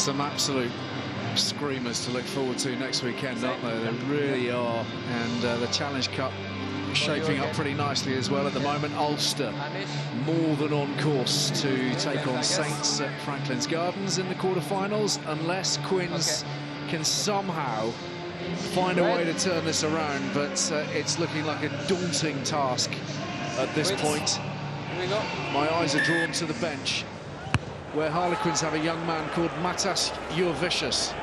some absolute screamers to look forward to next weekend, aren't they? They really are. And the Challenge Cup shaping up pretty nicely as well at the moment. Ulster more than on course to take on Saints at Franklin's Gardens in the quarterfinals, unless Quins can somehow find a way to turn this around, but it's looking like a daunting task at this point. My eyes are drawn to the bench, where Harlequins have a young man called Matas Jurvicius,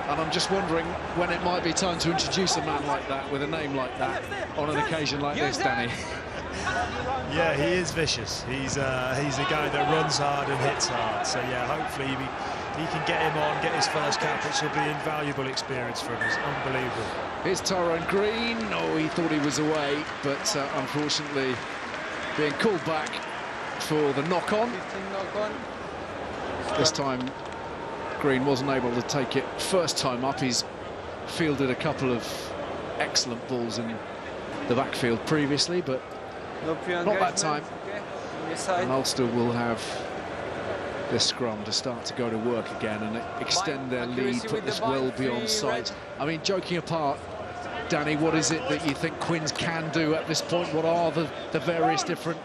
and I'm just wondering when it might be time to introduce a man like that, with a name like that, on an occasion like this, Danny. Yeah, he is vicious. He's a guy that runs hard and hits hard. So yeah, hopefully he can get him on, get his first cap, which will be an invaluable experience for him. It's unbelievable. Here's Tyrone Green. Oh, he thought he was away, but unfortunately being called back for the knock-on. This time Green wasn't able to take it first time up. He's fielded a couple of excellent balls in the backfield previously, but not that time. And Ulster will have this scrum to start to go to work again and extend their lead, put this well beyond sight. I mean, joking apart, Danny, what is it that you think Quins can do at this point? What are the various different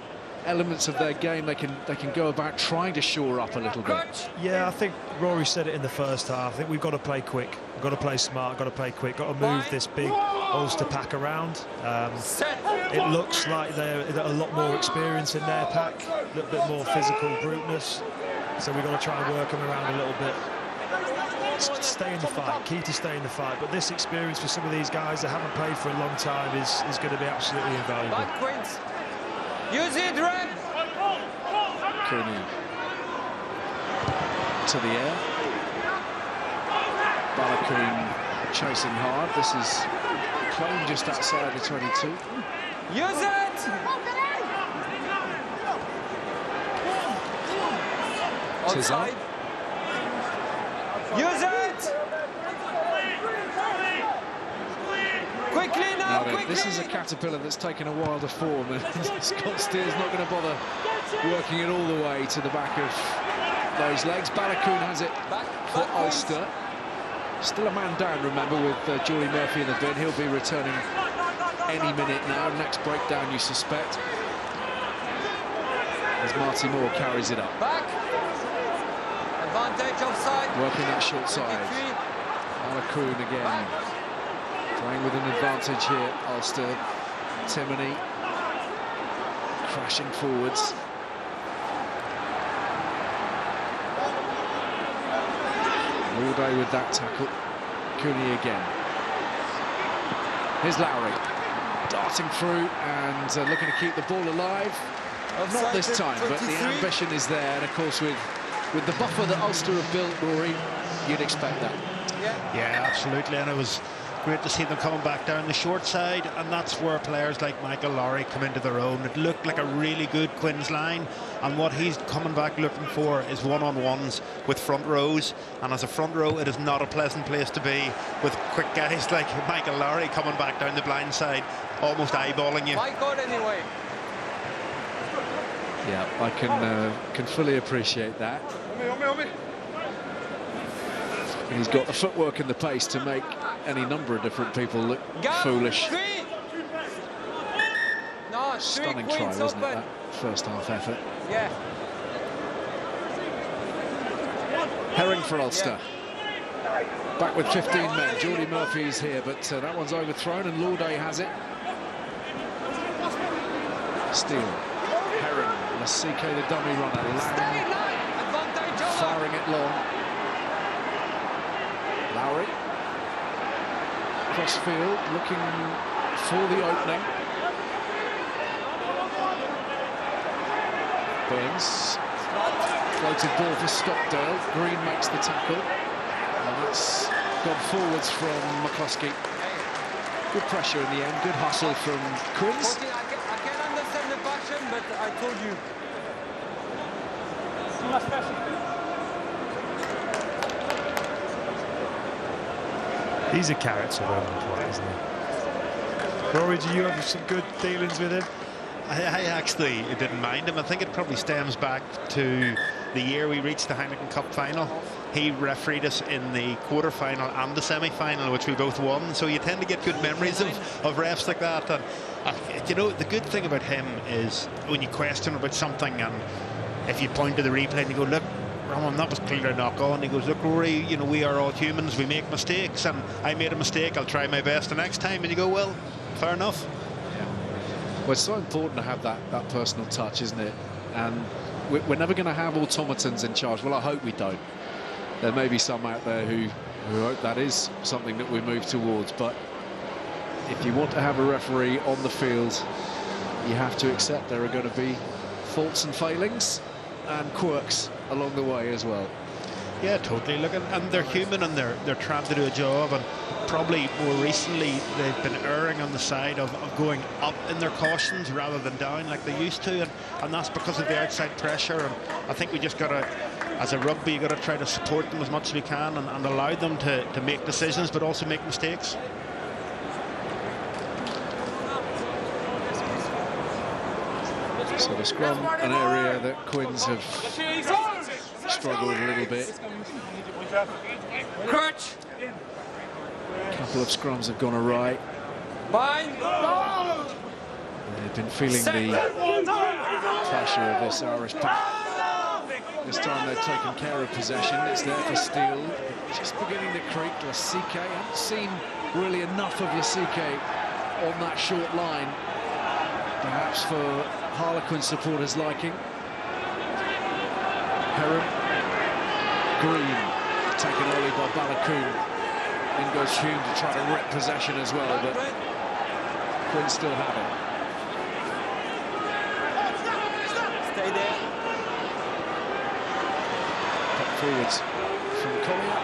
elements of their game they can go about trying to shore up a little bit? Yeah, I think Rory said it in the first half. I think we've got to play quick, we've got to play smart, got to play quick, got to move this big Ulster pack around. It looks like they're a lot more experience in their pack, a little bit more physical bruteness. So we've got to try and work them around a little bit. Stay in the fight, key to stay in the fight. But this experience for some of these guys that haven't played for a long time is going to be absolutely invaluable. Use it, Red! Cooney to the air. Balakoon chasing hard. This is claimed just outside the 22. Use it! Outside. Use it! Quickly now, quickly! This is a caterpillar that's taken a while to form, and Scott Steer's not going to bother working it all the way to the back of those legs. Balakoon has it for Ulster. Still a man down, remember, with Geordie Murphy in the bin. He'll be returning any minute now. Next breakdown, you suspect, as Marty Moore carries it up. Back. Advantage offside. Working that short side. Balakoon again. Playing with an advantage here, Ulster. Timoney crashing forwards. All day with that tackle. Cooney again. Here's Lowry, darting through and looking to keep the ball alive. Not this time, but the ambition is there. And of course, with the buffer that Ulster have built, Rory, you'd expect that. Yeah, absolutely. And it was great to see them coming back down the short side, and that's where players like Michael Lowry come into their own. It looked like a really good Quins line, and what he's coming back looking for is one-on-ones with front rows, and as a front row it is not a pleasant place to be with quick guys like Michael Lowry coming back down the blind side, almost eyeballing you. My God, anyway. Yeah, I can fully appreciate that. He's got the footwork and the pace to make any number of different people look foolish. No, stunning try, wasn't it, that first half effort? Yeah. Herring for Ulster. Back with 15 men. Geordie Murphy's here, but that one's overthrown, and Lauday has it. Steele. Herring. Lasike, the dummy runner. Lang firing it long. Lowry. Cross field, looking for the opening. Burns. Floated ball for Stockdale. Green makes the tackle. And that's gone forwards from McCluskey. Good pressure in the end, good hustle from Quins. I can understand the passion, but I told you. He's a character, isn't he? Rory, do you have some good dealings with him? I actually didn't mind him. I think it probably stems back to the year we reached the Heineken Cup final. he refereed us in the quarter-final and the semi-final, which we both won. So you tend to get good memories of refs like that. And you know, the good thing about him is when you question about something, and if you point to the replay and you go, look, Ramon, that was clearly a knock on. He goes, look, Rory, you know, we are all humans, we make mistakes, and I made a mistake, I'll try my best the next time. And you go, well, fair enough. Well, it's so important to have that personal touch, isn't it? And we're never going to have automatons in charge. Well, I hope we don't. There may be some out there who hope that is something that we move towards, but if you want to have a referee on the field, you have to accept there are going to be faults and failings and quirks along the way as well. Yeah, totally. Look, and they're human, and they're trying to do a job, and probably more recently they've been erring on the side of going up in their cautions rather than down like they used to, and that's because of the outside pressure. And I think we just got to, as a rugby, you got to try to support them as much as we can and allow them to make decisions, but also make mistakes. So the scrum, an area that Quins have struggled a little bit. Crutch. A couple of scrums have gone awry. Bind. They've been feeling the pressure of this Irish pack. This time they've taken care of possession. It's there for Steele. Just beginning to creak. Lasike. Haven't seen really enough of Lasike on that short line. Perhaps for Harlequin supporters' liking. Heron. Green. Taken early by Balakoon. In goes Hume to try to rip possession as well, but Quinn still have it. Stay there. Back forwards from Collier.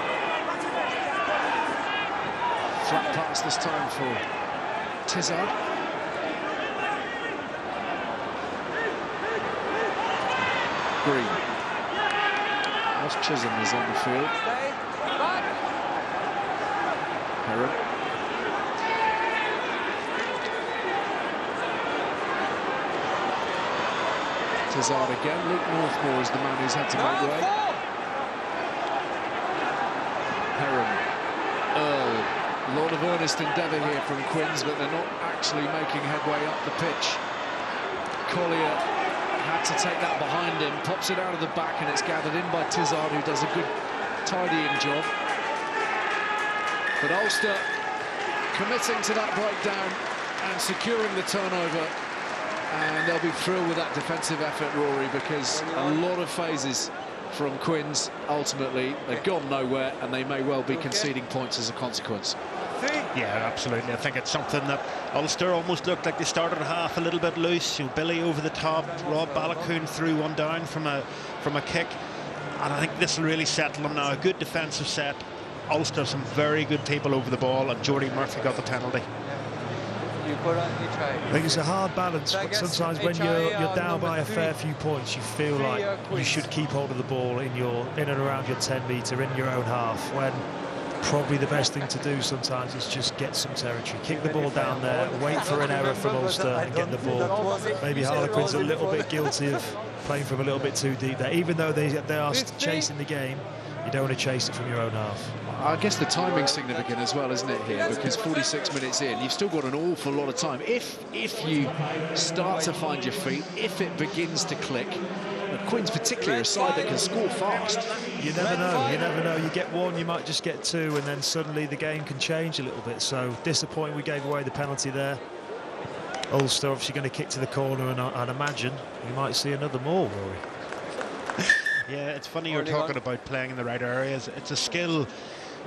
Flat pass this time for Tizard. Green. Ross Chisholm is on the field. Heron. Tizard again. Luke Northmore is the man who's had to make way. Heron. Earl. A lot of earnest endeavour here from Quins, but they're not actually making headway up the pitch. Collier had to take that behind him, pops it out of the back, and it's gathered in by Tizard, who does a good tidying job. But Ulster committing to that breakdown and securing the turnover, and they'll be thrilled with that defensive effort, Rory, because a lot of phases from Quins, ultimately they've gone nowhere, and they may well be conceding points as a consequence. Yeah, absolutely. I think it's something that Ulster almost looked like they started half a little bit loose. You know, Billy over the top, Rob Balakoon threw one down from a kick, and I think this will really settle them now. A good defensive set. Ulster, some very good people over the ball, and Jordy Murphy got the penalty. I think it's a hard balance, but sometimes when you're down by a fair few points, you feel like you should keep hold of the ball in and around your 10-metre, in your own half, when probably the best thing to do sometimes is just get some territory, kick the ball down there, wait for an error from Ulster and get the ball. Maybe Harlequins are a little bit guilty of playing from a little bit too deep there. Even though they are chasing the game, you don't want to chase it from your own half. I guess the timing's significant as well, isn't it, here? Because 46 minutes in, you've still got an awful lot of time. If you start to find your feet, if it begins to click, Quins particularly a side that can score fast. You never know, you never know. You get one, you might just get two, and then suddenly the game can change a little bit. So disappointing we gave away the penalty there. Ulster obviously going to kick to the corner, and I'd imagine you might see another more, Rory. Yeah, it's funny you're talking about playing in the right areas. It's a skill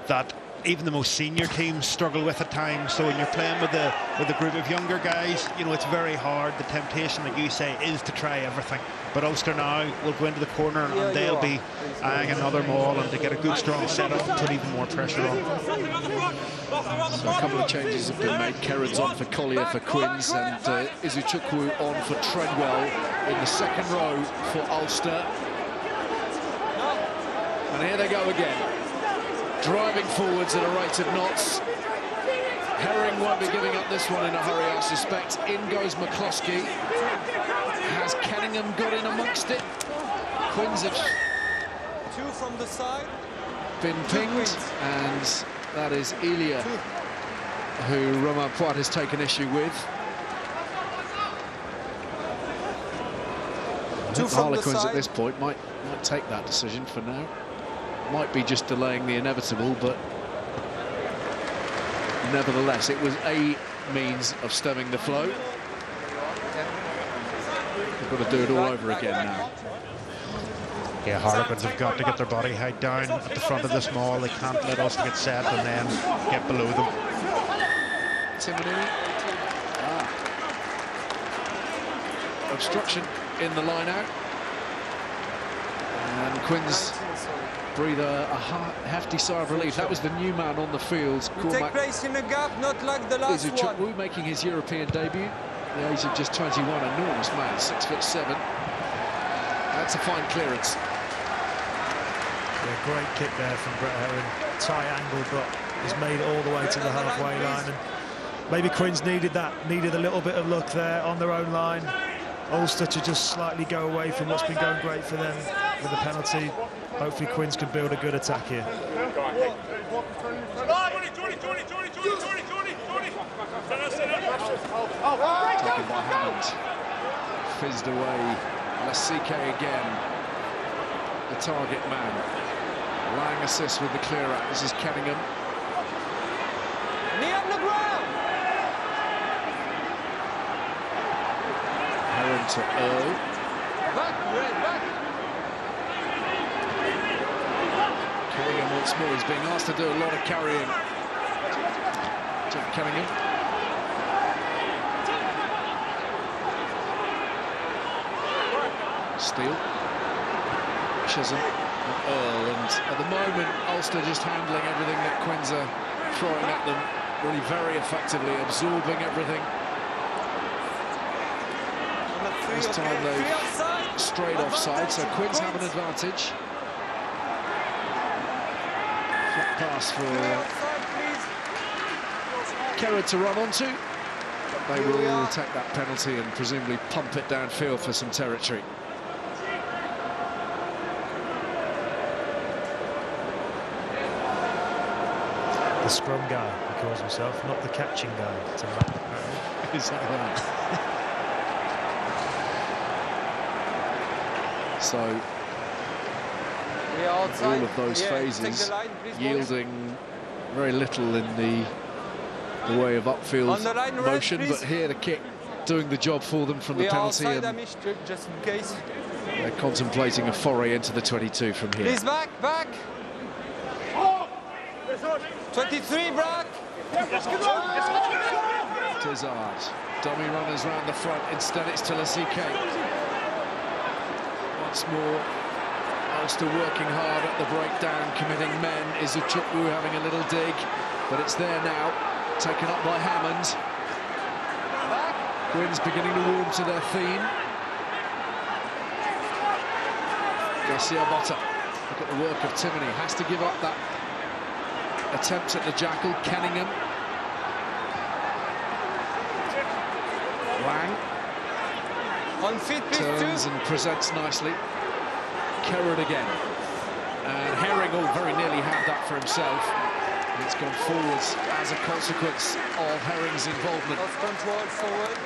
that even the most senior teams struggle with at times. So when you're playing with a group of younger guys, you know, it's very hard. The temptation, like you say, is to try everything. But Ulster now will go into the corner, and they'll be eyeing another maul, and to get a good strong setup and put even more pressure on. So a couple of changes have been made. Kerron's on for Collier for Quins, and Izuchukwu on for Treadwell in the second row for Ulster. And here they go again, driving forwards at a rate of knots. Herring won't be giving up this one in a hurry, I suspect. In goes McCloskey. Has Kenningham got in amongst it? Quins have... Two from the side. been pinged, and that is Ilya, who Romain Poit has taken issue with. Harlequins at this point might take that decision for now. Might be just delaying the inevitable, but nevertheless, it was a means of stemming the flow. They've got to do it all over again now. Yeah, Harlequins have got to get their body height down at the front of this maul. They can't let us get set and then get below them. Timony. Obstruction in the line out. And Quins breathe a hefty sigh of relief. That was the new man on the field. Take place in a gap, not like the last one. Making his European debut. The age of just 21, enormous man, 6'7". That's a fine clearance. Yeah, great kick there from Brett Herring. Tight angle, but he's made it all the way to the halfway line. And maybe Quins needed that, needed a little bit of luck there on their own line. Ulster to just slightly go away from what's been going great for them with the penalty. Hopefully Quins can build a good attack here. Taken by Hammond. Fizzed away. Lasike again. The target man. Lang assists with the clear out. This is Kenningham. Knee on the ground. Heron to Earl. Back, Red, back. Kenningham once more. He's being asked to do a lot of carrying. Jack Kenningham. Steele. Chisholm. And Earl. And at the moment, Ulster just handling everything that Quins are throwing at them. Really very effectively, absorbing everything. This time they've strayed offside, so Quins have an advantage. Flat pass for Kerrod to run onto. They will take that penalty and presumably pump it downfield for some territory. The scrum guy, he calls himself, not the catching guy. Is that right? So, all of those phases yielding very little in the way of upfield motion, but here the kick doing the job for them from the penalty, and just in case. They're contemplating a foray into the 22 from here. Please back. 23, Brock. Tizard, dummy runners round the front. Instead, it's to Lasike. Once more, Ulster working hard at the breakdown, committing men. Izuchukwu having a little dig, but it's there now, taken up by Hammond. Quins beginning to warm to their theme. Garcia Botta, look at the work of Timony, has to give up that attempt at the jackal. Kenningham. Lang. On feet, turns and presents nicely. Kerrod again. And Herring very nearly had that for himself. It's gone forwards as a consequence of Herring's involvement. Off control forward.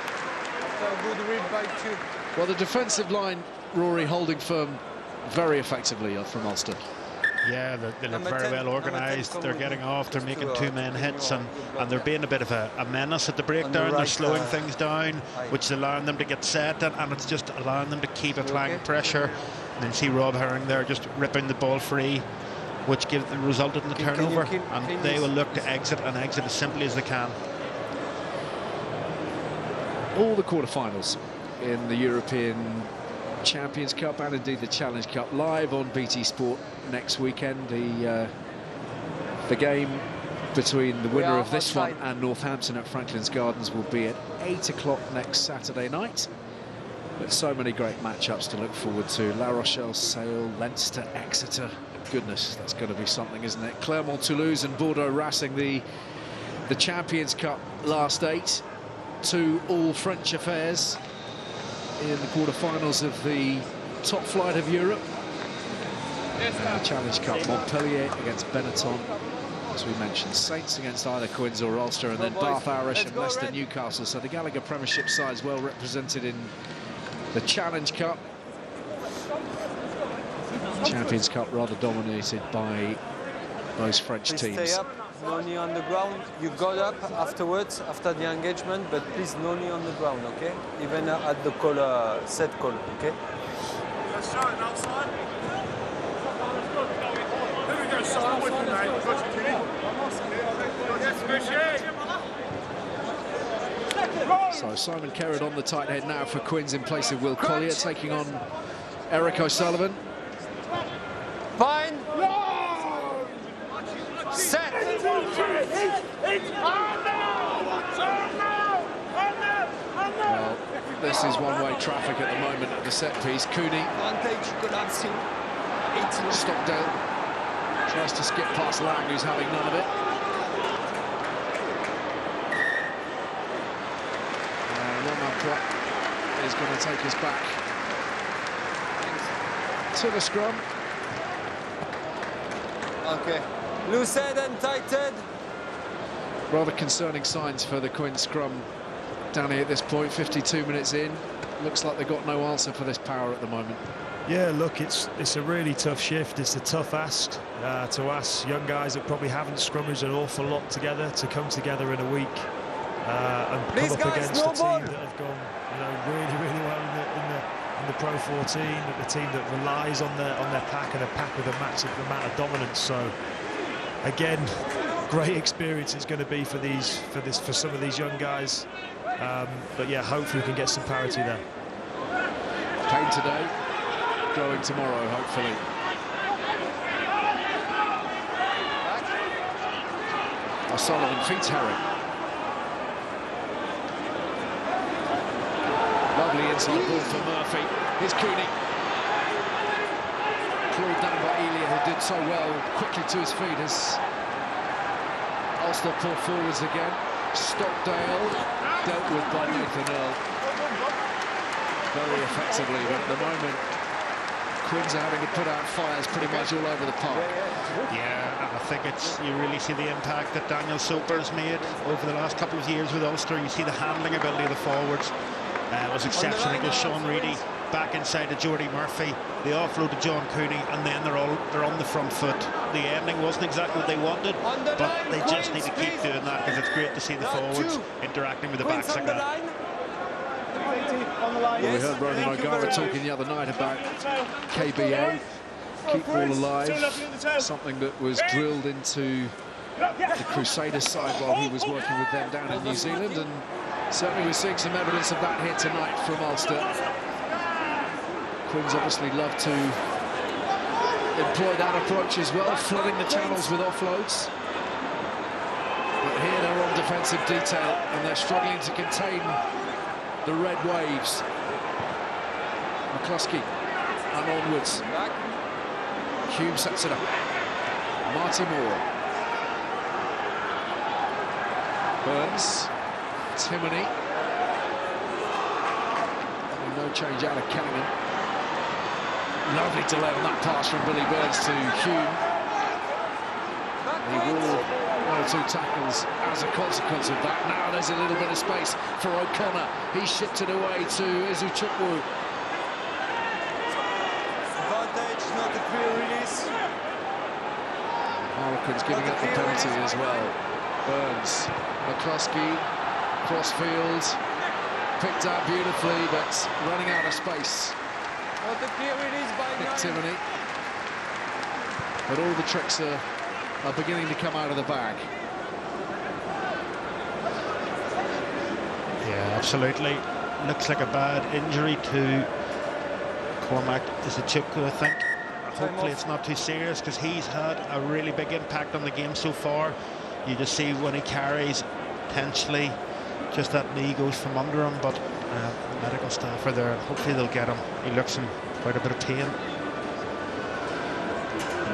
A good read by two. Well, the defensive line, Rory, holding firm very effectively from Ulster. Yeah, they look very well organised. They're getting off, they're making two-man hits, and they're being a bit of a menace at the breakdown. They're slowing things down, which is allowing them to get set, and it's just allowing them to keep applying pressure. And then see Rob Herring there just ripping the ball free, which resulted in the turnover, and they will look to exit as simply as they can. All the quarterfinals in the European Champions Cup and indeed the Challenge Cup live on BT Sport next weekend. The game between the winner of this one and Northampton at Franklin's Gardens will be at 8 o'clock next Saturday night. But so many great matchups to look forward to. La Rochelle, Sale, Leinster, Exeter. Goodness, that's going to be something, isn't it? Clermont, Toulouse and Bordeaux Racing, the Champions Cup last 8. 2 all-French affairs in the quarterfinals of the top flight of Europe. Challenge Cup, Montpellier against Benetton, as we mentioned, Saints against either Quins or Ulster, and then Bath Irish and Leicester Newcastle. So the Gallagher Premiership side's well represented in the Challenge Cup. Champions Cup rather dominated by those French teams. Stay up, no knee on the ground. You got up afterwards, after the engagement, but please no knee on the ground, okay? Even at the call, set call, okay? Let's try it outside. There we go, start with me, mate. Got you, Kenny. So Simon Kerrod on the tight head now for Quins in place of Will Collier, taking on Eric O'Sullivan. Fine. Set. Well, this is one-way traffic at the moment at the set piece. Cooney. Stockdale tries to skip past Lang, who's having none of it. And Romain is going to take us back to the scrum. Okay. Loose head and tight head. Rather concerning signs for the Quins scrum down here at this point. 52 minutes in. Looks like they've got no answer for this power at the moment. Yeah, look, it's a really tough shift. It's a tough ask to ask young guys that probably haven't scrummaged an awful lot together to come together in a week and come up against a team that have gone, really well in the Pro 14, a team that relies on their pack, and a pack with a massive amount of dominance. So again, great experience it's going to be for some of these young guys. But yeah, hopefully we can get some parity there. Pain today, growing tomorrow, hopefully. O'Sullivan feeds Herring. Lovely inside ball for Murphy. Here's Cooney. Clawed down by Elia, who did so well, quickly to his feet as Ulster pull forwards again. Stockdale dealt with by Nathan Earl very effectively, but at the moment Quins are having to put out fires pretty much all over the park. Yeah, and I think you really see the impact that Daniel Soper's made over the last couple of years with Ulster. You see the handling ability of the forwards. It was exceptional. It was Sean Reedy back inside to Jordy Murphy. They offload to John Cooney, and then they're on the front foot. The ending wasn't exactly what they wanted, but they just need to keep doing that, because it's great to see the forwards interacting with the backs like that. Well, we heard Ronan O'Gara talking the other night about KBA, keep ball alive, something that was drilled into the Crusaders side while he was working with them down in New Zealand, and certainly we're seeing some evidence of that here tonight from Ulster. Quins obviously love to employ that approach as well, flooding the channels with offloads. But here they're on defensive detail, and they're struggling to contain the red waves. McCluskey and onwards. Hume sets it up. Marty Moore. Burns. Timoney. No change out of Callaghan. Lovely delay on that pass from Billy Burns to Hume. He wore one or two tackles as a consequence of that. Now there's a little bit of space for O'Connor. He shipped it away to Izuchukwu. Advantage, not a clear release. Harlequins giving up the penalty as well. Burns, McCluskey, crossfield, picked out beautifully, but running out of space. Not a clear release by Timoney. But all the tricks are beginning to come out of the bag. Yeah, absolutely. Looks like a bad injury to Cormac Izuchukwu, I think. Hopefully it's not too serious, because he's had a really big impact on the game so far. You just see when he carries, potentially just that knee goes from under him, but medical staff are there. Hopefully they'll get him. He looks in quite a bit of pain.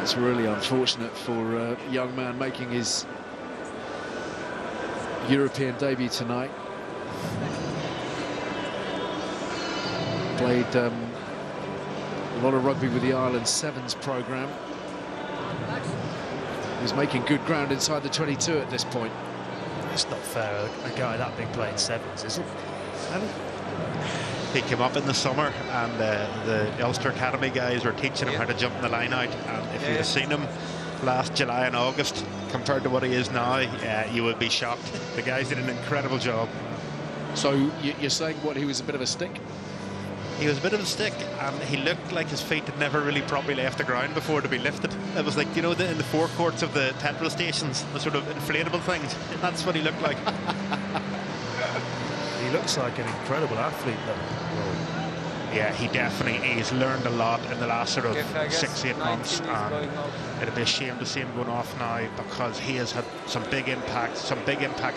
It's really unfortunate for a young man making his European debut tonight. Played A lot of rugby with the Ireland Sevens programme. He's making good ground inside the 22 at this point. It's not fair, a guy that big playing sevens, is it? He came up in the summer, and the Ulster Academy guys were teaching him how to jump in the line out. And if you'd have seen him last July and August compared to what he is now, you would be shocked. The guys did an incredible job. So you're saying what, he was a bit of a stick? He was a bit of a stick, and he looked like his feet had never really properly left the ground before to be lifted. It was like, you know, in the forecourts of the petrol stations, the sort of inflatable things. That's what he looked like. He looks like an incredible athlete, though. Yeah, he's learned a lot in the last sort of 6-8 months, and it'd be a shame to see him going off now, because he has had some big impacts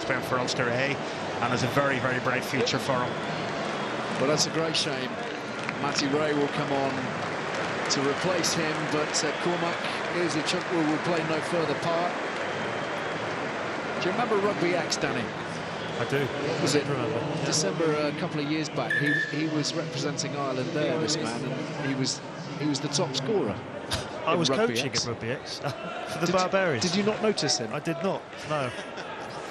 playing for Ulster A, and has a very, very bright future for him. Well, that's a great shame. Matty Ray will come on to replace him, but Cormac will play no further part. Do you remember Rugby X, Danny? I do. What was it? Remember? December a couple of years back. He was representing Ireland there, this man, and he was the top scorer. I was coaching X. at Rugby X for the Barbarians. Did you not notice him? I did not. No.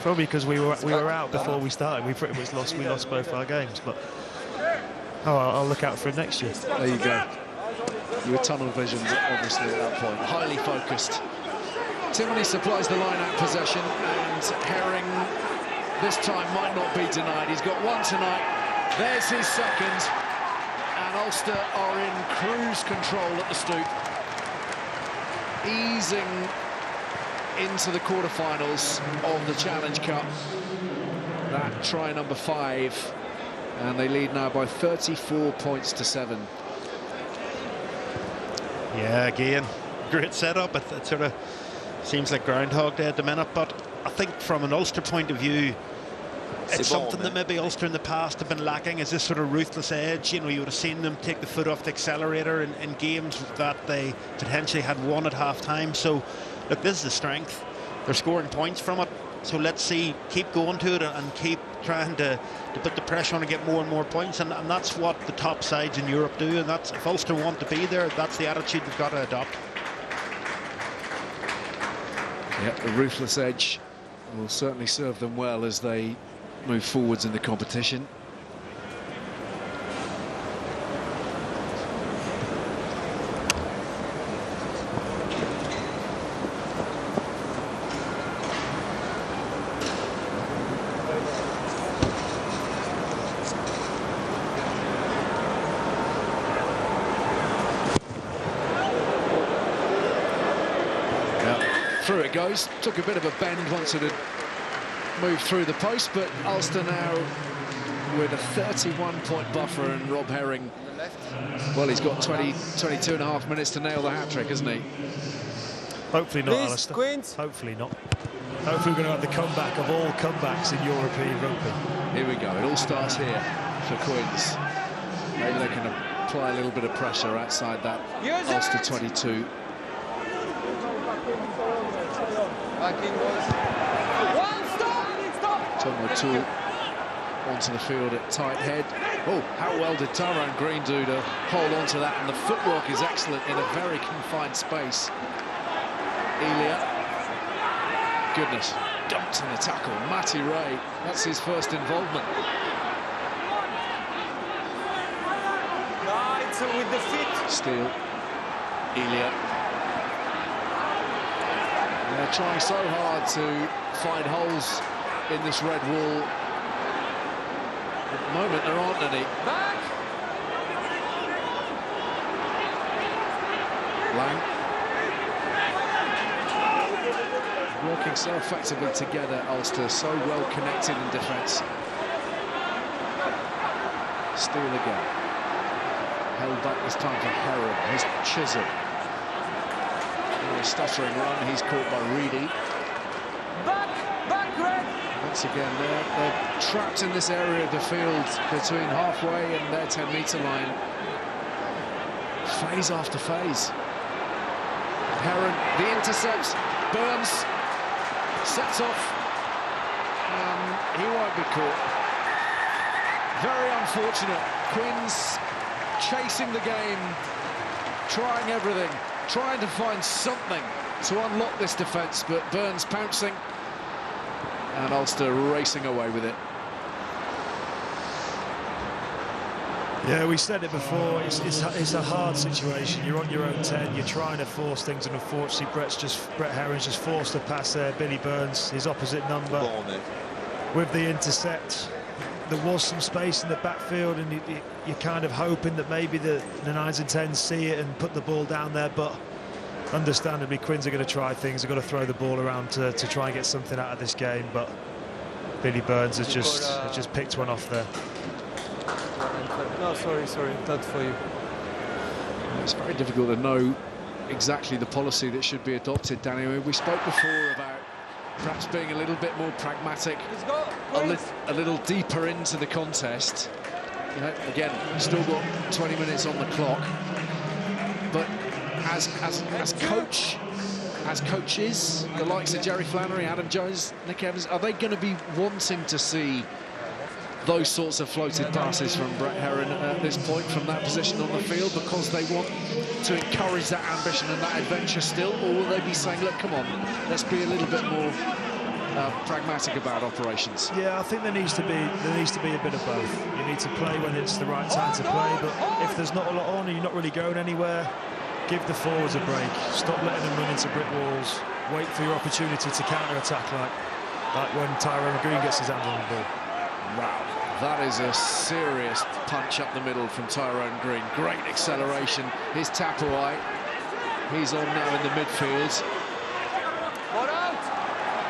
Probably because we were out before we started. We pretty much lost. We lost both our games, but. Oh, I'll look out for him next year. There you go. You were tunnel vision, obviously, at that point. Highly focused. Timoney supplies the line-out possession, and Herring this time might not be denied. He's got one tonight. There's his second. And Ulster are in cruise control at the Stoop. Easing into the quarterfinals of the Challenge Cup. That try number 5. And they lead now by 34 points to 7. Yeah, again, great setup. It sort of seems like Groundhog Day at the minute, but I think from an Ulster point of view, it's something that maybe Ulster in the past have been lacking, is this sort of ruthless edge. You know, you would have seen them take the foot off the accelerator in games that they potentially had won at half-time. So, look, this is the strength. They're scoring points from it. So let's see, keep going to it and keep trying to put the pressure on and get more and more points, and that's what the top sides in Europe do, and that's, if Ulster want to be there, that's the attitude they've got to adopt. Yeah, the ruthless edge will certainly serve them well as they move forwards in the competition. Through it goes. Took a bit of a bend once it had moved through the post, but Ulster now with a 31-point buffer, and Rob Herring, well, he's got 22 and a half minutes to nail the hat-trick, hasn't he? Hopefully not, Alistair. Queens. Hopefully not. Hopefully we're going to have the comeback of all comebacks in European rugby. Here we go. It all starts here for Queens. Maybe they can apply a little bit of pressure outside that Ulster 22. Tom O'Toole onto the field at tight head. Oh, how well did Tyrone Green do to hold on to that, and the footwork is excellent in a very confined space. Elia, goodness, dumped in the tackle. Matty Ray, that's his first involvement. With the feet. Steele, Elia. They're trying so hard to find holes in this red wall. At the moment, there aren't any. Back. Lang. Working so effectively together, Ulster, so well connected in defence. Steele again. Held back this time for Herring. Here's Chisholm. A stuttering run, he's caught by Reedy. Back, Greg. Once again, they're trapped in this area of the field between halfway and their 10-metre line. Phase after phase. Herring, the intercepts, Burns, sets off, and he won't be caught. Very unfortunate. Quins chasing the game trying everything, trying to find something to unlock this defence, but Burns pouncing and Ulster racing away with it. Yeah, we said it before, it's a hard situation. You're on your own 10, you're trying to force things, and unfortunately Brett Herron's just forced a pass there. Billy Burns, his opposite number, with the intercept. There was some space in the backfield, and you're kind of hoping that maybe the 9s and 10s see it and put the ball down there, but understandably Quins are going to try things. They're going to throw the ball around to try and get something out of this game, but Billy Burns has just picked one off there. No, sorry, not for you. It's very difficult to know exactly the policy that should be adopted, Danny. I mean, we spoke before about perhaps being a little bit more pragmatic, a little deeper into the contest. You know, again, still got 20 minutes on the clock, but as coaches, the likes of Jerry Flannery, Adam Jones, Nick Evans, are they going to be wanting to see those sorts of floated passes from Brett Herron at this point from that position on the field, because they want to encourage that ambition and that adventure still, or will they be saying, look, come on, let's be a little bit more pragmatic about operations? Yeah, I think there needs to be a bit of both. You need to play when it's the right time to play, but if there's not a lot on and you're not really going anywhere, give the forwards a break. Stop letting them run into brick walls. Wait for your opportunity to counter-attack, like when Tyrone Green gets his hand on the ball. Wow, that is a serious punch up the middle from Tyrone Green. Great acceleration. Here's Tapuai. He's on now in the midfield.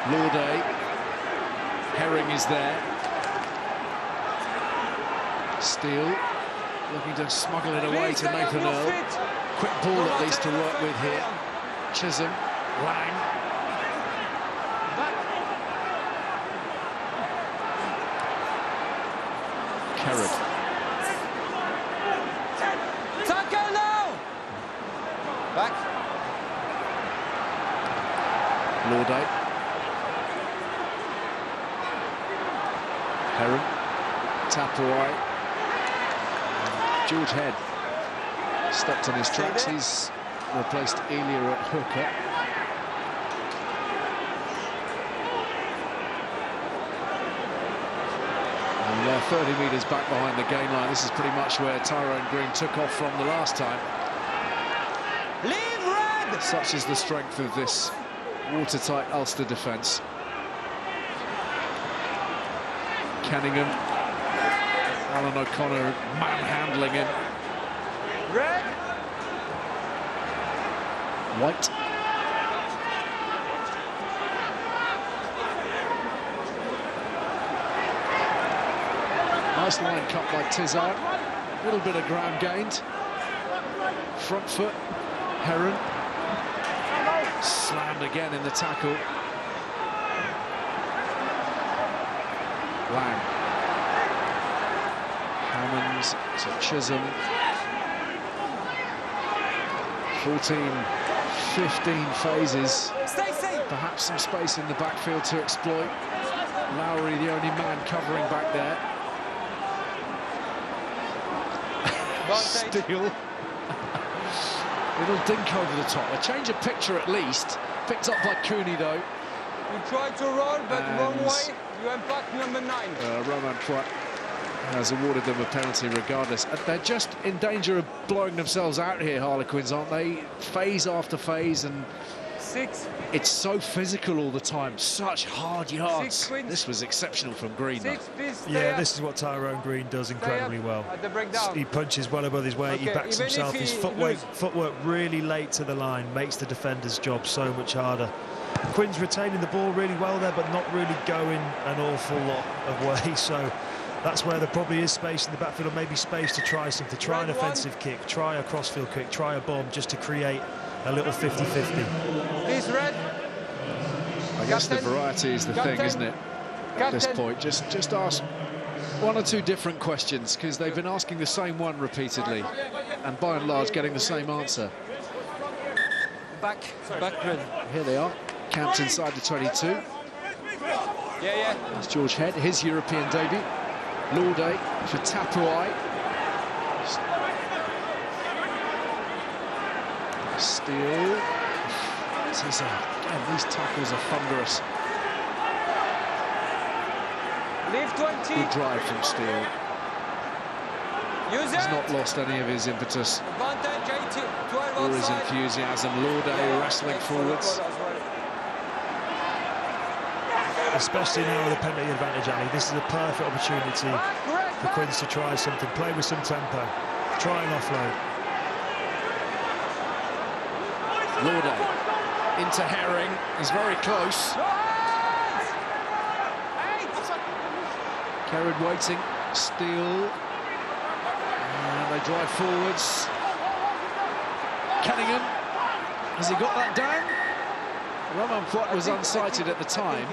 Lauday. Herring is there. Steele looking to smuggle it away to Nathan Earl. Quick ball at least to work with here. Chisholm, Lang. Kerrod. Tackle now! Back. Lauday. Herron. Tapuai. George Head stopped in his tracks. He's replaced Elia at hooker. And they're 30 metres back behind the gain line. This is pretty much where Tyrone Green took off from the last time. Leave red! Such is the strength of this watertight Ulster defence. Canningham, Alan O'Connor manhandling him. Red! White. Nice line cut by Tizard. A little bit of ground gained. Front foot. Herron. Slammed again in the tackle. Lang. Hammonds to Chisholm. 14, 15 phases. Perhaps some space in the backfield to exploit. Lowry, the only man covering back there. Steele. Little dink over the top. A change of picture at least. Picked up by Cooney though. You try to roll, but wrong way. You impact number 9. Roman Poit has awarded them a penalty regardless. They're just in danger of blowing themselves out here, Harlequins, aren't they? Phase after phase, and 6. It's so physical all the time. Such hard yards. This was exceptional from Green. 6, please. Yeah, this is what Tyrone Green does incredibly well. At the breakdown. He punches well above his weight. He backs himself. His footwork really late to the line makes the defender's job so much harder. Quinn's retaining the ball really well there, but not really going an awful lot of way. So that's where there probably is space in the backfield, or maybe space to try something, try an offensive kick, try a crossfield kick, try a bomb, just to create a little 50-50. Please, red. I guess the variety is the thing, isn't it? At this point, just ask one or two different questions, because they've been asking the same one repeatedly, and by and large getting the same answer. Back, red. Here they are, camped inside the 22. Yeah. That's George Head, his European debut. Lauday for Tapuai. Steele. These tackles are thunderous. Leave 20. Good drive from Steele. Use He's it. not lost any of his impetus Advantage 18, 12 or his outside. enthusiasm. Lauday wrestling forwards. Especially now with the penalty advantage, Ali. This is a perfect opportunity for Quins to try something, play with some tempo, try and offload. Lauday into Herring. He's very close. Kerrod waiting. Steele. And they drive forwards. Cunningham. Has he got that down? Roman Poit was unsighted at the time.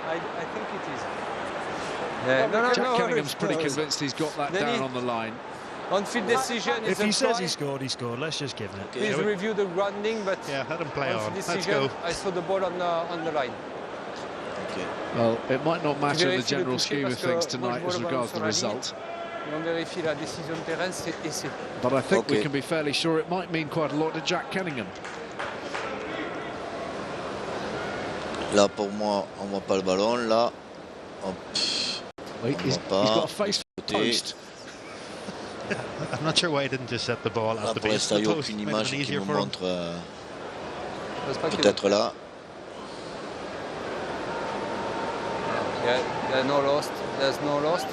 I think it is. Yeah, Jack Cunningham's pretty convinced he's got that down on the line. On-field decision is If he a says try. he scored, he scored. Let's just give it. Please review the grounding, but Yeah, let him play on. on-field Let's decision, go. I saw the ball on the line. Well, it might not matter in the Vérifie le general toucher scheme of parce que things moi, tonight je vois as le ballon regards sur the la ligne. result. Et on vérifie la décision de terrain, c'est essai. But I think we can be fairly sure it might mean quite a lot to Jack Cunningham. Là, pour moi, on voit pas le ballon. Là, He's got a face for the post. I'm not sure why he didn't just set the ball là at the pour base l'instant, of il n'y the a post. aucune Might have image been qui easier me for him. montre Parce pas que- peut-être là. There's no lost. There's no lost.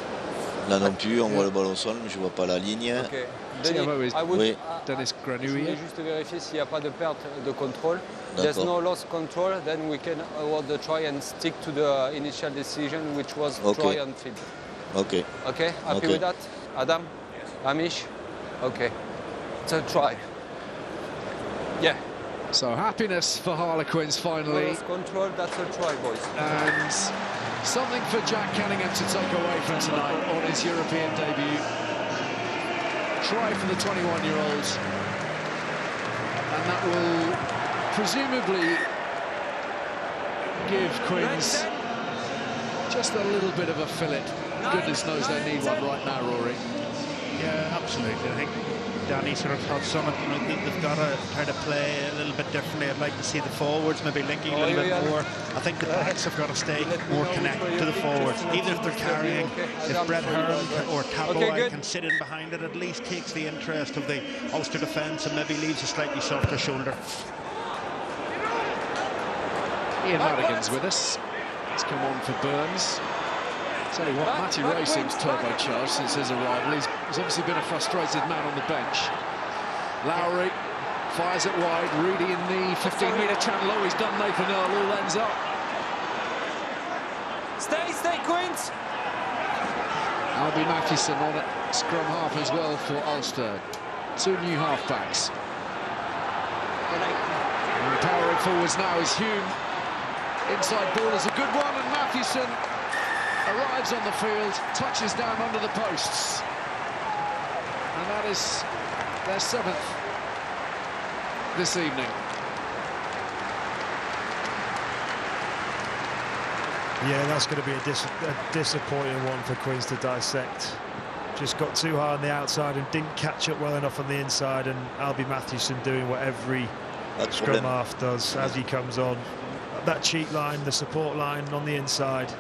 Là non plus, on voit le ballon au sol, mais je vois pas la ligne. Okay. Thiago is- I would, Oui. Dennis je voulais Granouillet. juste vérifier s'il n'y a pas de perte de contrôle. There's D'accord. no lost control, then we can award the try and stick to the initial decision, which was Okay. try and field. Ok. Okay, happy Okay. with that? Adam? Amish? Okay. It's a try. Yeah. So happiness for Harlequins No finally, lost control, that's a try, boys. and something for Jack Cunningham to take away from tonight on his European debut. Try for the 21-year-olds, and that will presumably give Quins just a little bit of a fillip. Goodness knows they need one right now, Rory. Yeah, absolutely. I think Danny sort of touched on it. You know, they've got to try to play a little bit differently. I'd like to see the forwards maybe linking a little bit more. I think the backs have got to stay more connected to the forwards. Even if they're carrying, if Brett Hearn or Taboy can sit in behind it, at least takes the interest of the Ulster defence and maybe leaves a slightly softer shoulder. Ian Madigan's with us. He's come on for Burns. Tell you what, Matty Ray seems turbocharged since his arrival. He's obviously been a frustrated man on the bench. Lowry fires it wide. Rudy in the 15-metre channel. Oh, he's done Nathan Earl. All ends up. Stay, Quins! Albie Mathieson on at scrum half as well for Ulster. Two new halfbacks. And powering forwards now is Hume. Inside ball is a good one, and Mathieson arrives on the field, touches down under the posts. And that is their 7th this evening. Yeah, that's going to be a disappointing one for Quins to dissect. Just got too high on the outside and didn't catch up well enough on the inside, and Albie Mathieson doing what every scrum half does as he comes on. That cheat line, the support line on the inside,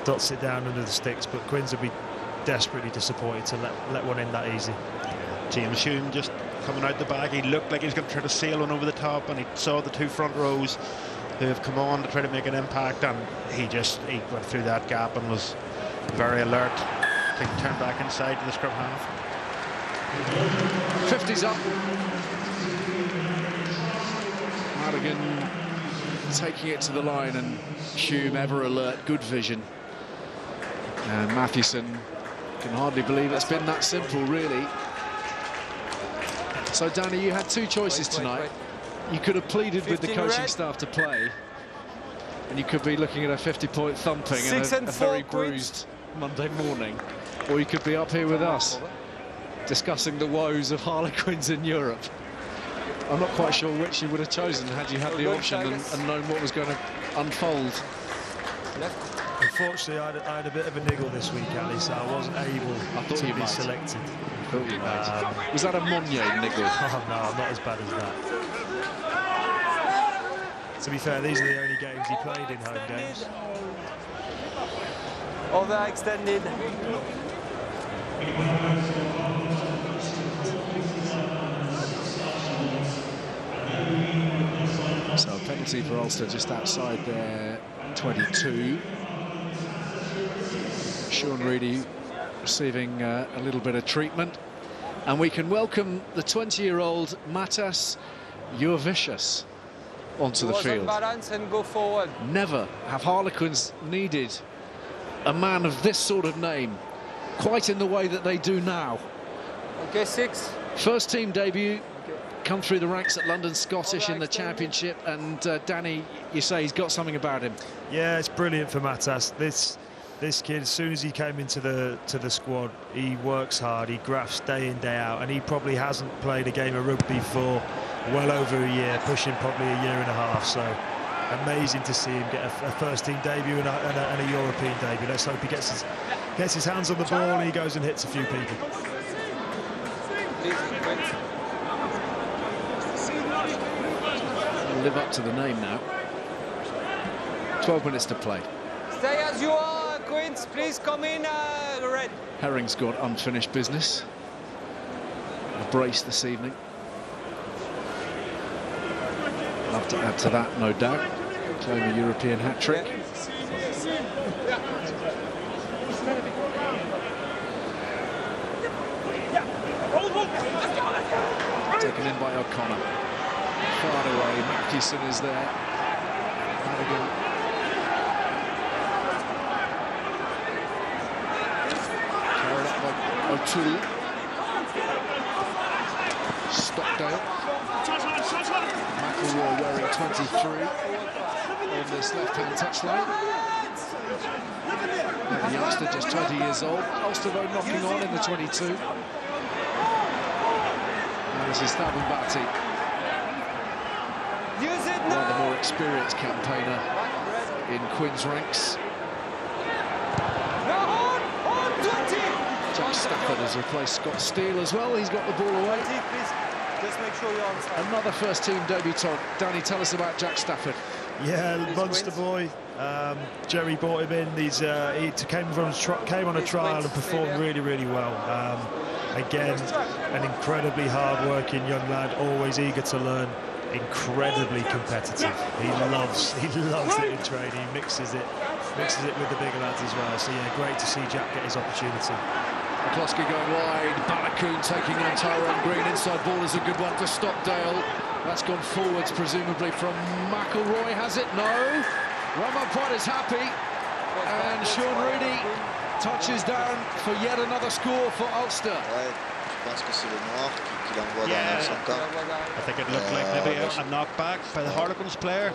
dots it down under the sticks, but Quins will be desperately disappointed to let one in that easy. James Hume just coming out the bag. He looked like he was going to try to sail one over the top, and he saw the two front rows who have come on to try to make an impact, and he went through that gap and was very alert to turn back inside to the scrum half. 50's up. Madigan taking it to the line, and Hume ever alert, good vision. And Mathieson can hardly believe it's been that simple, really. So, Danny, you had two choices tonight. You could have pleaded with the coaching staff to play, and you could be looking at a 50-point thumping and a very bruised Monday morning, or you could be up here with us discussing the woes of Harlequins in Europe. I'm not quite sure which you would have chosen had you had the option and known what was going to unfold. Left. Unfortunately, I had a bit of a niggle this week, Ali, so I wasn't able to be selected. I thought you might. Was that a Monnier niggle? Oh, no, I'm not as bad as that. To be fair, these are the only games he played in home games. Overextended. So a penalty for Ulster just outside their 22. Sean Reedy receiving a little bit of treatment. And we can welcome the 20-year-old Matas Jurvicius onto the field. Balance and go forward. Never have Harlequins needed a man of this sort of name quite in the way that they do now. Okay, 6. First team debut, come through the ranks at London Scottish in the Championship, and Danny, you say he's got something about him. Yeah, it's brilliant for Matas. This kid, as soon as he came into the squad, he works hard, he grafts day in, day out, and he probably hasn't played a game of rugby for well over a year, pushing probably a year and a half. So amazing to see him get a first-team debut and a European debut. Let's hope he gets his hands on the ball and he goes and hits a few people. Live up to the name now. 12 minutes to play. Stay as you are, Queens. Please come in, red. Herring's got unfinished business. A brace this evening. Love to add to that, no doubt. Claim a European hat-trick. Taken in by O'Connor. Far away, Mathewson is there. Madigan. Carried up by O'Toole. Stockdale. McElroy wearing 23 on this left-hand touchline. The youngster just 20 years old. Ulster though knocking on in the 22. And this is Thabambati. One of the more experienced campaigner in Quins ranks. Jack Stafford has replaced Scott Steele as well. He's got the ball away. Just make sure you're on side. Another first-team debutant. Danny, tell us about Jack Stafford. Yeah, monster boy. Jerry brought him in. He came on a trial and performed really, really well. Again, an incredibly hard-working young lad, always eager to learn, incredibly competitive. He loves it in training. He mixes it with the bigger lads as well. So yeah, great to see Jack get his opportunity. McCloskey going wide, Balakoon taking on Tyrone Green. Inside ball is a good one to Stockdale. That's gone forwards, presumably from McElroy. Has it? No. Ramapod is happy. And Sean Reedy touches down for yet another score for Ulster. I think it looked like maybe a knockback by the Harlequins player.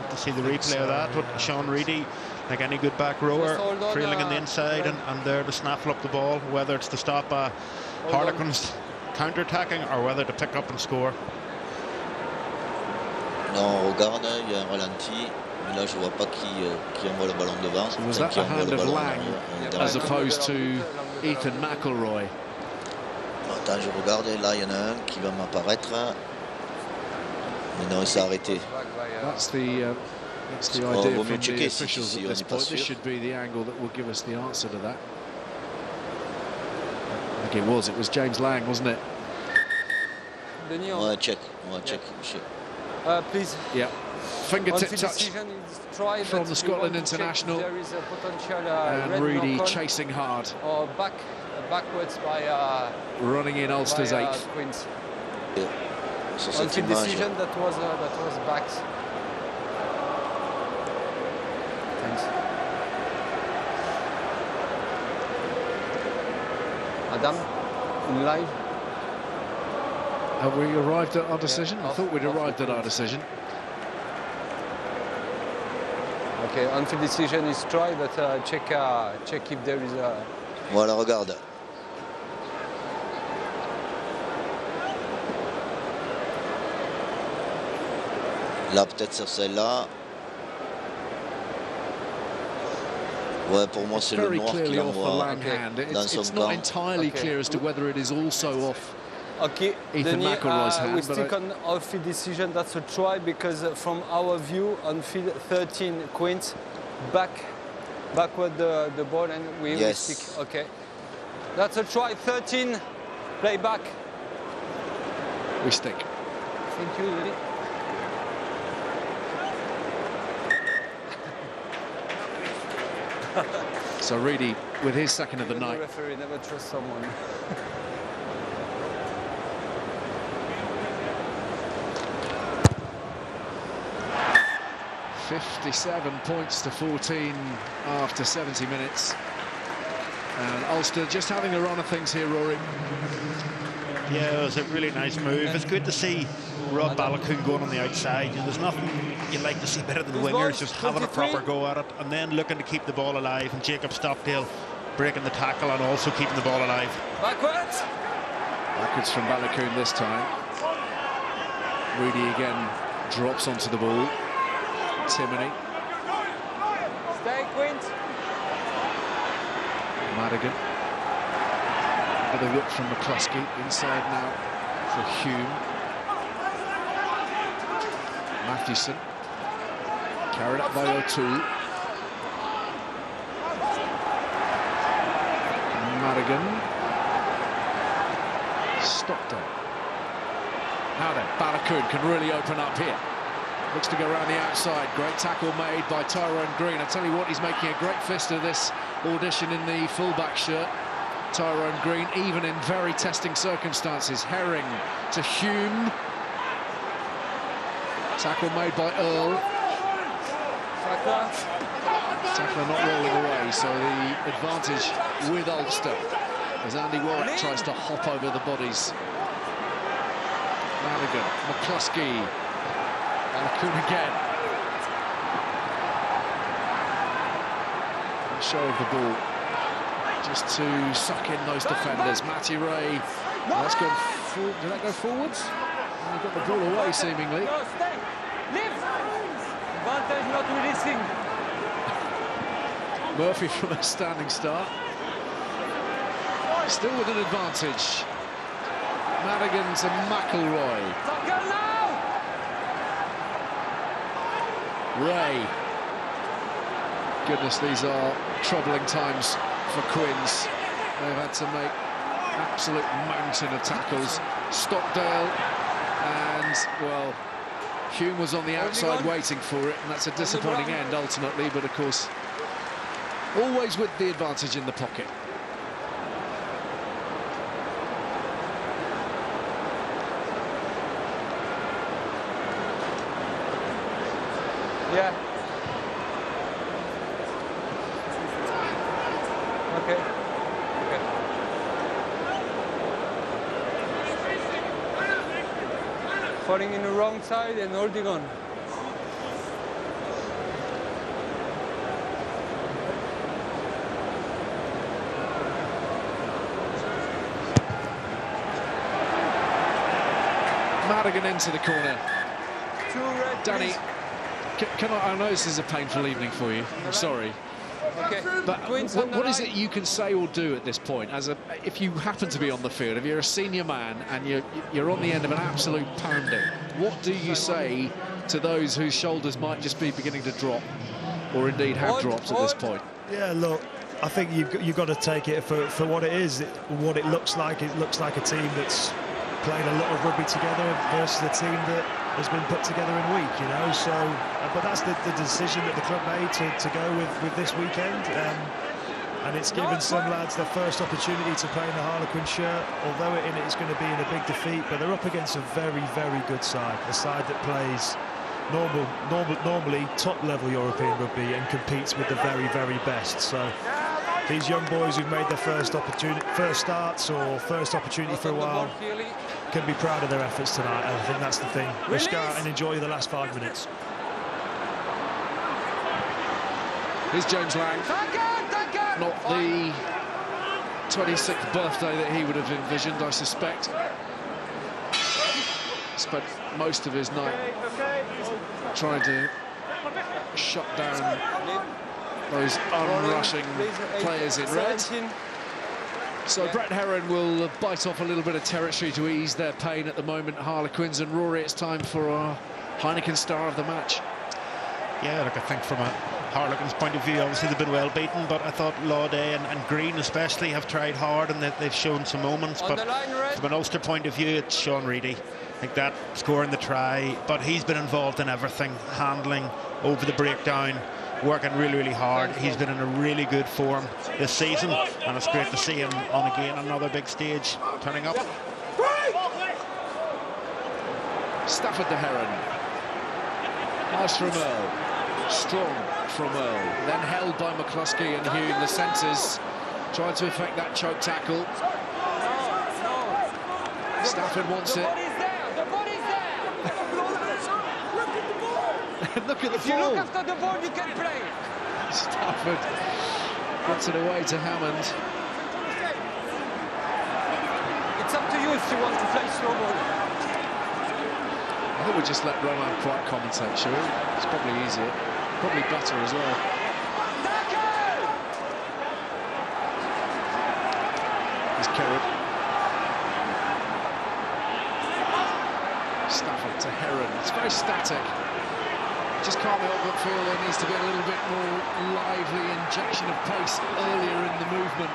To see the replay of that, but Sean Reedy, like any good back rower, trailing in the inside and there to snaffle up the ball, whether it's to stop Harlequins counter-attacking or whether to pick up and score. Non, regarde, il y a un ralenti, mais là je vois pas qui envoie le ballon devant. So was that the hand of Lang as opposed to Ethan McElroy? Attends, je regarde, là il y en a un qui va m'apparaître. Mais non, il s'est arrêté. That's the idea from the officials at this point. This should be the angle that will give us the answer to that. I think it was James Lang, wasn't it? On va check, please. Yeah. Fingertip touch from the Scotland international. There is a potential and Reedy chasing hard. Or backwards by running in Ulster's 8th. Queens. Yeah. Until decision that was backed. Thanks. Adam, in live. Have we arrived at our decision? I thought we'd arrived at our decision. Okay, until decision is try, but check if there is a... Voilà, regarde. Là, peut-être sur celle-là. Ouais, pour moi, c'est le Very noir qui clearly off the l'envoie lang hand. dans It's son not camp. entirely clear as to whether it is also off Okay, Ethan Denis, McElroy's hand, we but stick on off-field decision. That's a try because from our view on field 13, Queens backward the ball and we Yes. stick. Okay, that's a try. 13, play back. we stick. Thank you, Denis. So Reedy with his second of the The night. referee never trusts someone. 57 points to 14 after 70 minutes. And Ulster just having a run of things here, Rory. Yeah, it was a really nice move. It's good to see Rob Balogun going on the outside. There's nothing you like to see better than wingers just having a proper go at it and then looking to keep the ball alive. And Jacob Stockdale breaking the tackle and also keeping the ball alive. Backwards. Backwards from Balogun this time. Reedy again drops onto the ball. Timoney. Stay, Quint. Madigan. With a whip from McCluskey. Inside now for Hume. Mathewson. Carried up by O'Toole. Madigan. Stockdale. Now then, Balogun can really open up here. Looks to go around the outside. Great tackle made by Tyrone Green. I tell you what, he's making a great fist of this audition in the fullback shirt. Tyrone Green, even in very testing circumstances. Herring to Hume. Tackle made by Earl. Tackler not rolling away, so the advantage with Ulster as Andy Warwick tries to hop over the bodies. Madigan, McCluskey. Balogun again. Show of the ball. Just to suck in those defenders. Matty Ray. That's gone forward. Did that go forwards? And he got the ball away, seemingly. No, stay. Live. Advantage not releasing. Murphy from a standing start. Still with an advantage. Madigan to McElroy. Tackle now. Ray. Goodness, these are troubling times for Quins. They've had to make absolute mountain of tackles. Stockdale and, well, Hume was on the outside waiting for it, and that's a disappointing end ultimately, but of course, always with the advantage in the pocket. Yeah. Okay. Okay. Falling in the wrong side and holding on. Madigan into the corner. Two red, Danny, please. can I know this is a painful evening for you. I'm sorry. Okay. But Queens on the what is line. it you can say or do at this point? If you happen to be on the field, if you're a senior man and you're on the end of an absolute pounding, what do you say to those whose shoulders might just be beginning to drop, or indeed have dropped at this point? Yeah, look, I think you've got to take it for what it is, what it looks like. It looks like a team that's played a lot of rugby together versus a team that has been put together in a week, you know. So, but that's the decision that the club made to go with this weekend, and it's given some lads their first opportunity to play in the Harlequin shirt. Although it's going to be in a big defeat, but they're up against a very, very good side, a side that plays normally top-level European rugby and competes with the very, very best. So these young boys who've made their first starts or first opportunity for a while can be proud of their efforts tonight, and I think that's the thing. Let's go out and enjoy the last 5 minutes. Here's James Lang. Not the 26th birthday that he would have envisioned, I suspect. Spent most of his night trying to shut down those unrushing players in red. So Brett Herron will bite off a little bit of territory to ease their pain at the moment, Harlequins. And Rory, it's time for our Heineken star of the match. Yeah, look, I think from a Harlequins point of view, obviously they've been well beaten, but I thought Lauday and Green especially have tried hard and they've shown some moments. But from an Ulster point of view, it's Sean Reedy. I think that scoring the try, but he's been involved in everything, handling over the breakdown, working really, really hard. He's been in a really good form this season, and it's great to see him on again another big stage, turning up. Stafford to Herron. Nice from Earl. Strong from Earl. Then held by McCluskey and Hugh in the centres. Tried to effect that choke tackle. Stafford wants it. Look at the ball. If you look after the ball, you can play. Stafford gets it away to Hammond. It's up to you if you want to play slow ball. I think we'll just let Roman quite commentate, shall we? It's probably easier. Probably better as well. He's carried. Stafford to Herron. It's very static. Just can't help but feel there needs to be a little bit more lively injection of pace earlier in the movement.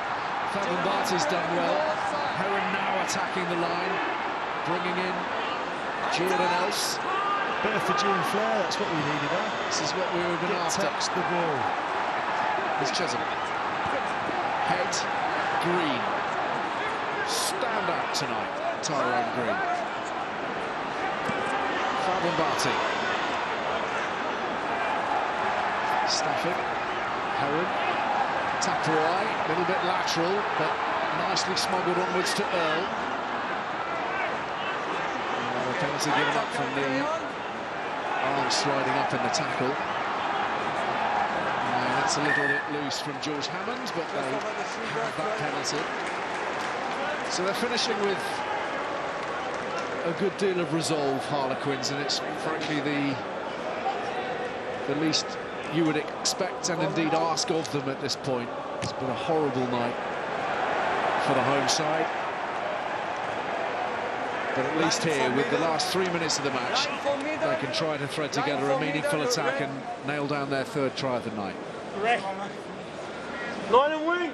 Fabian Barty's done well. Herron now attacking the line, bringing in Jordan Else. Bit of Fijian flair, that's what we needed, huh? This is what we were going after. Text the ball. Here's Chisholm. Head, Green. Stand out tonight, Tyrone Green. Fabian Barty. Stafford, Herron, Tapuai, a little bit lateral, but nicely smuggled onwards to Earl. A penalty given up from the arm sliding up in the tackle. That's a little bit loose from George Hammond, but they have that penalty. So they're finishing with a good deal of resolve, Harlequins, and it's frankly the least you would expect and indeed ask of them at this point. It's been a horrible night for the home side. But at least here, with the last 3 minutes of the match, they can try to thread together a meaningful attack and nail down their third try of the night. Line and wing.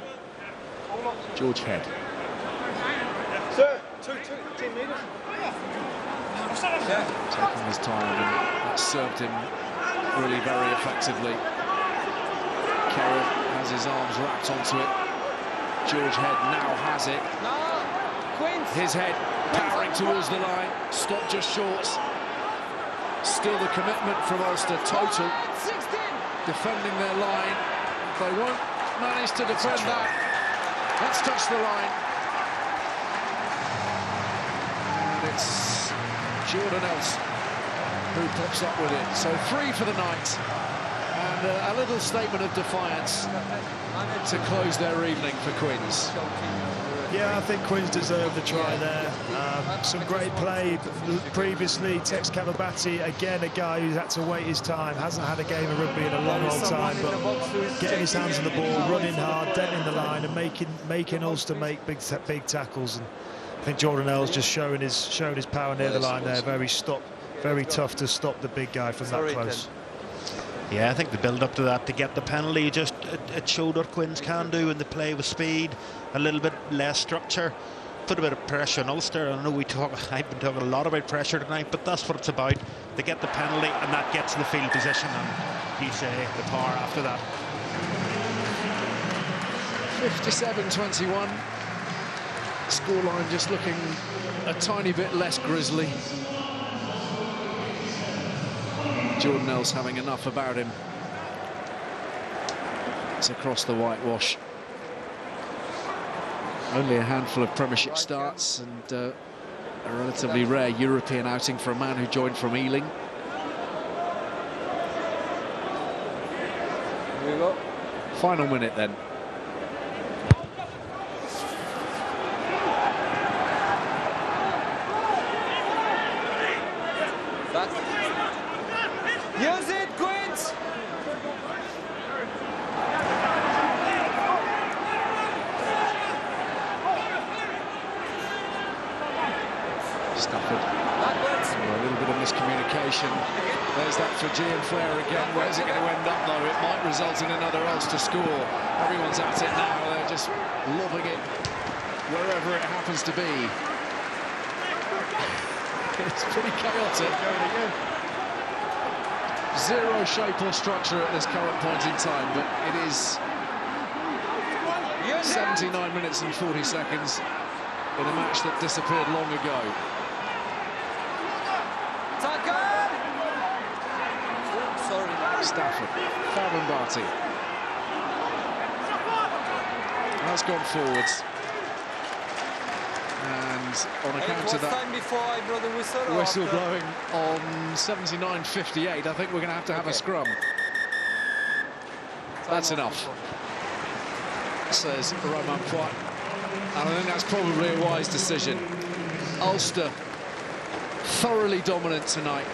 George Head. Sir, 2 metres. Taking his time, and that served him really very effectively. Kerr has his arms wrapped onto it. George Head now has it. His head powering towards the line, stopped just short. Still the commitment from Ulster, total. Defending their line. They won't manage to defend that. Let's touch the line. And it's Jordan Else who pops up with it. So 3 for the night. And a little statement of defiance to close their evening for Quins. Yeah, I think Quins deserved the try there. Some great play previously. Tex Cavabati, again, a guy who's had to wait his time. Hasn't had a game of rugby in a long old time, but getting his hands on the ball, running hard, denting the line, and making Ulster make big tackles. And I think Jordan Earl's just showing his power near the line there. Very tough to stop the big guy from that close. Yeah, I think the build-up to that, to get the penalty, it showed what Quins can do in the play with speed, a little bit less structure, put a bit of pressure on Ulster. I know I've been talking a lot about pressure tonight, but that's what it's about. They get the penalty, and that gets the field position, and you say the power after that. 57-21. Scoreline just looking a tiny bit less grisly. Jordan Else having enough about him. It's across the whitewash. Only a handful of Premiership starts and a relatively rare European outing for a man who joined from Ealing. Here we go. Final minute then. Use it, Quins! Stafford. A little bit of miscommunication. There's that for Gian Flair again. Where's it going to end up, though? It might result in another Ulster score. Everyone's at it now. They're just lobbing it wherever it happens to be. It's pretty chaotic. Zero shape or structure at this current point in time, but it is 79 minutes and 40 seconds in a match that disappeared long ago. Stafford, Farbenbarty. That's gone forwards. And on account of that time before I blow the whistle, whistle blowing on 79:58, I think we're going to have a scrum. That's enough, says Romain Poit. And I think that's probably a wise decision. Ulster thoroughly dominant tonight.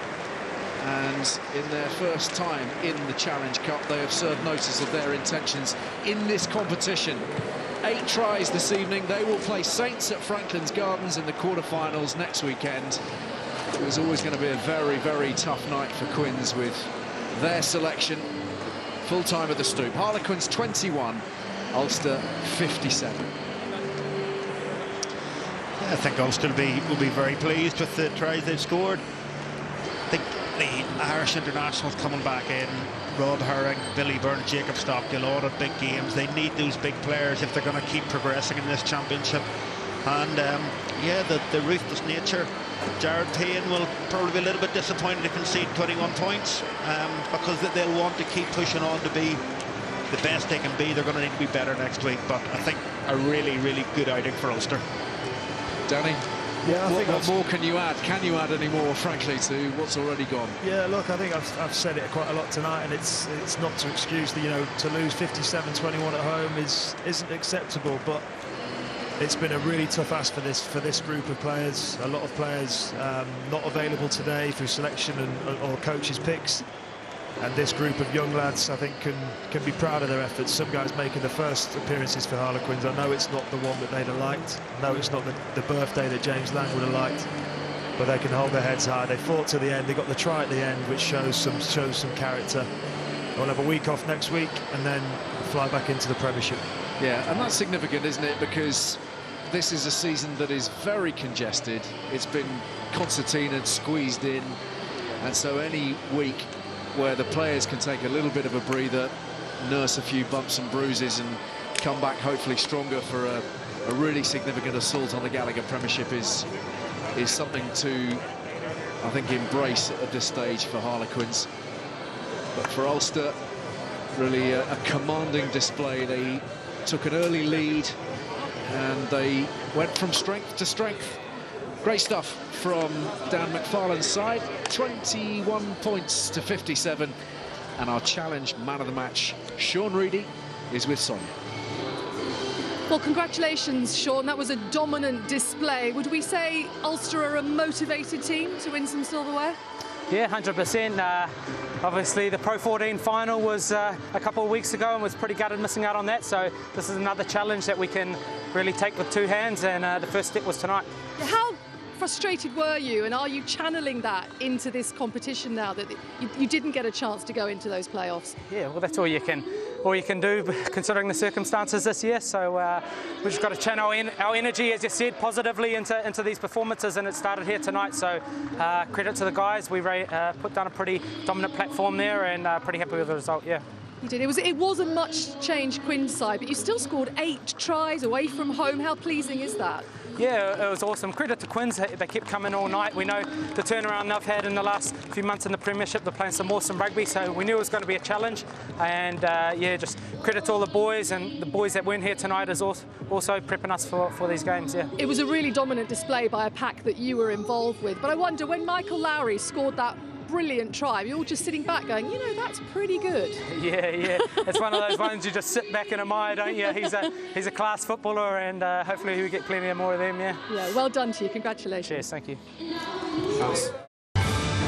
And in their first time in the Challenge Cup, they have served notice of their intentions in this competition. 8 tries this evening. They will play Saints at Franklin's Gardens in the quarterfinals next weekend. It was always going to be a very, very tough night for Quins with their selection. Full time at the Stoop. Harlequins 21, Ulster 57. I think Ulster will be very pleased with the tries they've scored. I think the Irish internationals coming back in, Rod Herring, Billy Byrne, Jacob Stockdale, all at big games. They need those big players if they're going to keep progressing in this championship. And yeah, the ruthless nature. Jared Payne will probably be a little bit disappointed to concede 21 points because they'll want to keep pushing on to be the best they can be. They're going to need to be better next week, but I think a really, really good outing for Ulster. Danny? Yeah, what more can you add? Can you add any more, frankly, to what's already gone? Yeah, look, I think I've said it quite a lot tonight, and it's not to excuse the, to lose 57-21 at home isn't acceptable, but it's been a really tough ask for this group of players. A lot of players not available today through selection or coaches' picks. And this group of young lads, I think, can be proud of their efforts. Some guys making the first appearances for Harlequins. I know it's not the one that they'd have liked. I know it's not the birthday that James Lang would have liked. But they can hold their heads high. They fought to the end. They got the try at the end, which shows some character. They'll have a week off next week and then fly back into the Premiership. Yeah, and that's significant, isn't it? Because this is a season that is very congested. It's been concertinaed, squeezed in. And so any week where the players can take a little bit of a breather, nurse a few bumps and bruises and come back hopefully stronger for a really significant assault on the Gallagher Premiership is something to, I think, embrace at this stage for Harlequins. But for Ulster, really a commanding display. They took an early lead and they went from strength to strength. Great stuff from Dan McFarlane's side. 21 points to 57. And our challenge man of the match, Sean Reedy, is with Sonia. Well, congratulations, Sean. That was a dominant display. Would we say Ulster are a motivated team to win some silverware? Yeah, 100%. Obviously, the Pro 14 final was a couple of weeks ago and was pretty gutted missing out on that. So this is another challenge that we can really take with 2 hands, and the first step was tonight. How frustrated were you, and are you channeling that into this competition now that you didn't get a chance to go into those playoffs? Yeah, well, that's all you can do considering the circumstances this year. So we've just got to channel our energy, as you said, positively into these performances, and it started here tonight. So credit to the guys. We put down a pretty dominant platform there, and pretty happy with the result. Yeah. You did. It was a much changed Quins side, but you still scored 8 tries away from home. How pleasing is that? Yeah, it was awesome. Credit to Quins. They kept coming all night. We know the turnaround they've had in the last few months in the Premiership. They're playing some awesome rugby, so we knew it was going to be a challenge. And yeah, just credit to all the boys, and the boys that weren't here tonight is also prepping us for these games. Yeah. It was a really dominant display by a pack that you were involved with. But I wonder, when Michael Lowry scored that brilliant try, you're all just sitting back going, that's pretty good. Yeah. It's one of those ones you just sit back and admire, don't you? He's a class footballer, and hopefully we get plenty more of them. Yeah. Yeah. Well done to you. Congratulations. Cheers. Thank you.